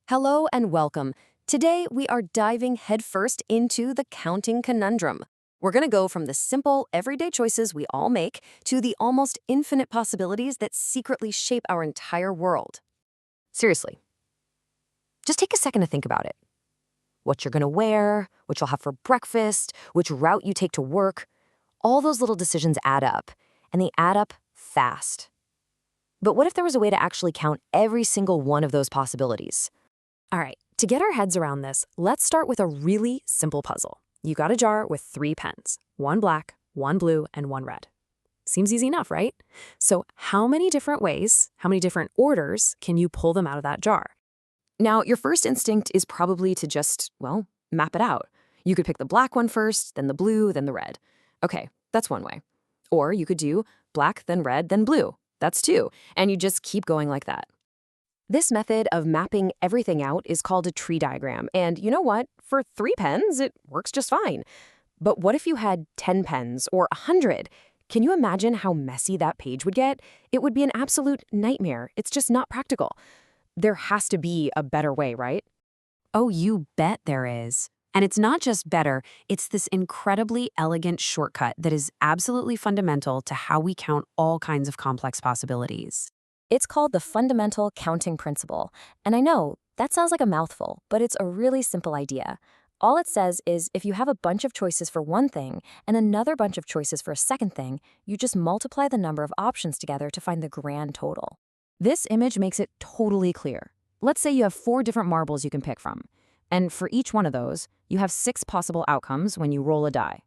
Hello and welcome. Today, we are diving headfirst into the counting conundrum. We're going to go from the simple, everyday choices we all make to the almost infinite possibilities that secretly shape our entire world. Seriously, just take a second to think about it. What you're going to wear, what you'll have for breakfast, which route you take to work, all those little decisions add up, and they add up fast. But what if there was a way to actually count every single one of those possibilities? All right, to get our heads around this, let's start with a really simple puzzle. You got a jar with 3 pens, one black, one blue, and one red. Seems easy enough, right? So how many different ways, how many different orders can you pull them out of that jar? Now, your first instinct is probably to just, well, map it out. You could pick the black one first, then the blue, then the red. Okay, that's one way. Or you could do black, then red, then blue. That's 2, and you just keep going like that. This method of mapping everything out is called a tree diagram, and you know what? For 3 pens, it works just fine. But what if you had 10 pens or 100? Can you imagine how messy that page would get? It would be an absolute nightmare. It's just not practical. There has to be a better way, right? Oh, you bet there is. And it's not just better, it's this incredibly elegant shortcut that is absolutely fundamental to how we count all kinds of complex possibilities. It's called the fundamental counting principle. And I know, that sounds like a mouthful, but it's a really simple idea. All it says is if you have a bunch of choices for one thing and another bunch of choices for a second thing, you just multiply the number of options together to find the grand total. This image makes it totally clear. Let's say you have 4 different marbles you can pick from. And for each one of those, you have 6 possible outcomes when you roll a die.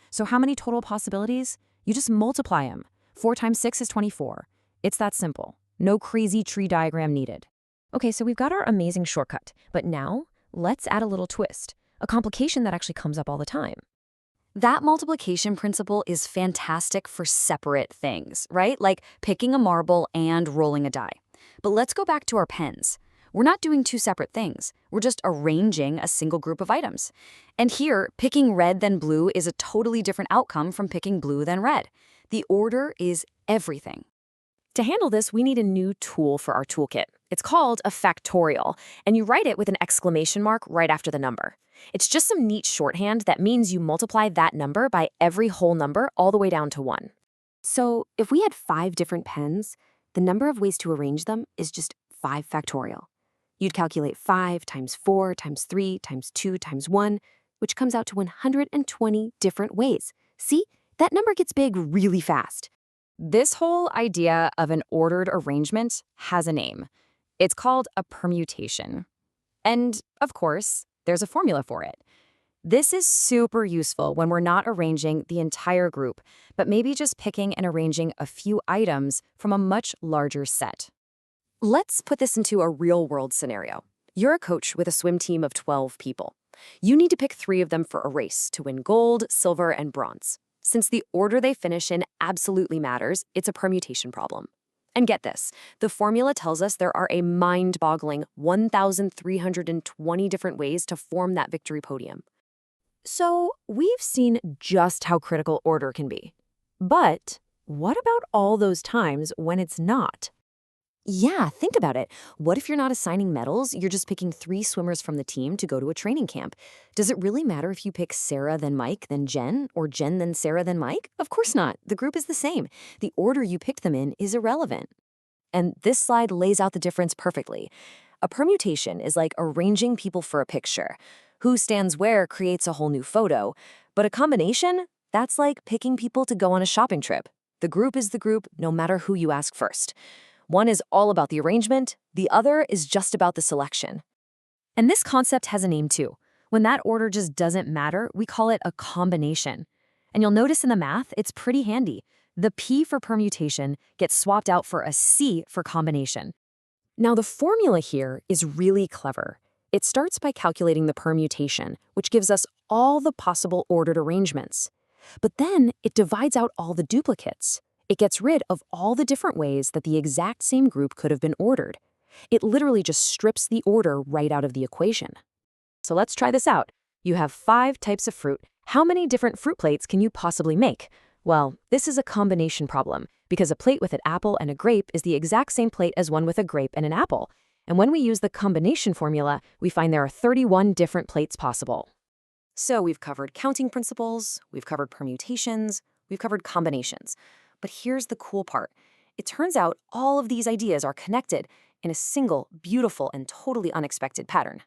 So how many total possibilities? You just multiply them. 4 times 6 is 24. It's that simple. No crazy tree diagram needed. Okay, so we've got our amazing shortcut, but now let's add a little twist, a complication that actually comes up all the time. That multiplication principle is fantastic for separate things, right? Like picking a marble and rolling a die. But let's go back to our pens. We're not doing 2 separate things. We're just arranging a single group of items. And here, picking red then blue is a totally different outcome from picking blue then red. The order is everything. To handle this, we need a new tool for our toolkit. It's called a factorial, and you write it with an exclamation mark right after the number. It's just some neat shorthand that means you multiply that number by every whole number all the way down to 1. So if we had 5 different pens, the number of ways to arrange them is just 5 factorial. You'd calculate 5 times 4 times 3 times 2 times 1, which comes out to 120 different ways. See, that number gets big really fast. This whole idea of an ordered arrangement has a name. It's called a permutation. And, of course, there's a formula for it. This is super useful when we're not arranging the entire group, but maybe just picking and arranging a few items from a much larger set. Let's put this into a real-world scenario. You're a coach with a swim team of 12 people. You need to pick 3 of them for a race to win gold, silver, and bronze. Since the order they finish in absolutely matters, it's a permutation problem. And get this, the formula tells us there are a mind-boggling 1,320 different ways to form that victory podium. So we've seen just how critical order can be. But what about all those times when it's not? Yeah, think about it. What if you're not assigning medals? You're just picking 3 swimmers from the team to go to a training camp. Does it really matter if you pick Sarah, then Mike, then Jen, or Jen, then Sarah, then Mike? Of course not. The group is the same. The order you picked them in is irrelevant. And this slide lays out the difference perfectly. A permutation is like arranging people for a picture. Who stands where creates a whole new photo. But a combination? That's like picking people to go on a shopping trip. The group is the group, no matter who you ask first. One is all about the arrangement, the other is just about the selection. And this concept has a name too. When that order just doesn't matter, we call it a combination. And you'll notice in the math, it's pretty handy. The P for permutation gets swapped out for a C for combination. Now the formula here is really clever. It starts by calculating the permutation, which gives us all the possible ordered arrangements. But then it divides out all the duplicates. It gets rid of all the different ways that the exact same group could have been ordered. It literally just strips the order right out of the equation. So let's try this out. You have 5 types of fruit. How many different fruit plates can you possibly make? Well, this is a combination problem, because a plate with an apple and a grape is the exact same plate as one with a grape and an apple. And when we use the combination formula, we find there are 31 different plates possible. So we've covered counting principles, we've covered permutations, we've covered combinations. But here's the cool part. It turns out all of these ideas are connected in a single, beautiful, and totally unexpected pattern.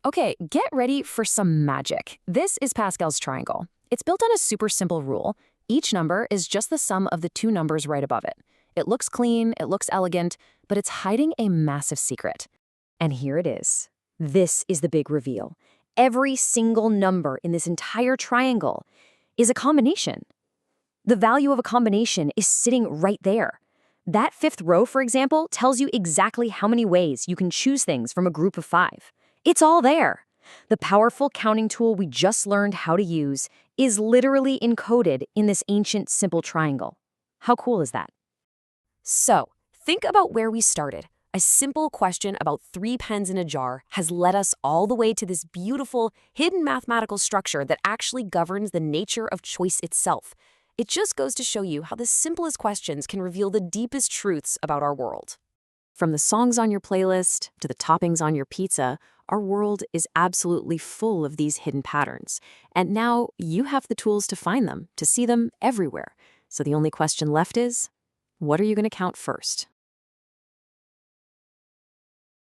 Okay, get ready for some magic. This is Pascal's triangle. It's built on a super simple rule. Each number is just the sum of the two numbers right above it. It looks clean, it looks elegant, but it's hiding a massive secret. And here it is. This is the big reveal. Every single number in this entire triangle is a combination. The value of a combination is sitting right there. That fifth row, for example, tells you exactly how many ways you can choose things from a group of 5. It's all there. The powerful counting tool we just learned how to use is literally encoded in this ancient simple triangle. How cool is that? So, think about where we started. A simple question about 3 pens in a jar has led us all the way to this beautiful, hidden mathematical structure that actually governs the nature of choice itself. It just goes to show you how the simplest questions can reveal the deepest truths about our world. From the songs on your playlist to the toppings on your pizza, our world is absolutely full of these hidden patterns. And now you have the tools to find them, to see them everywhere. So the only question left is, what are you going to count first?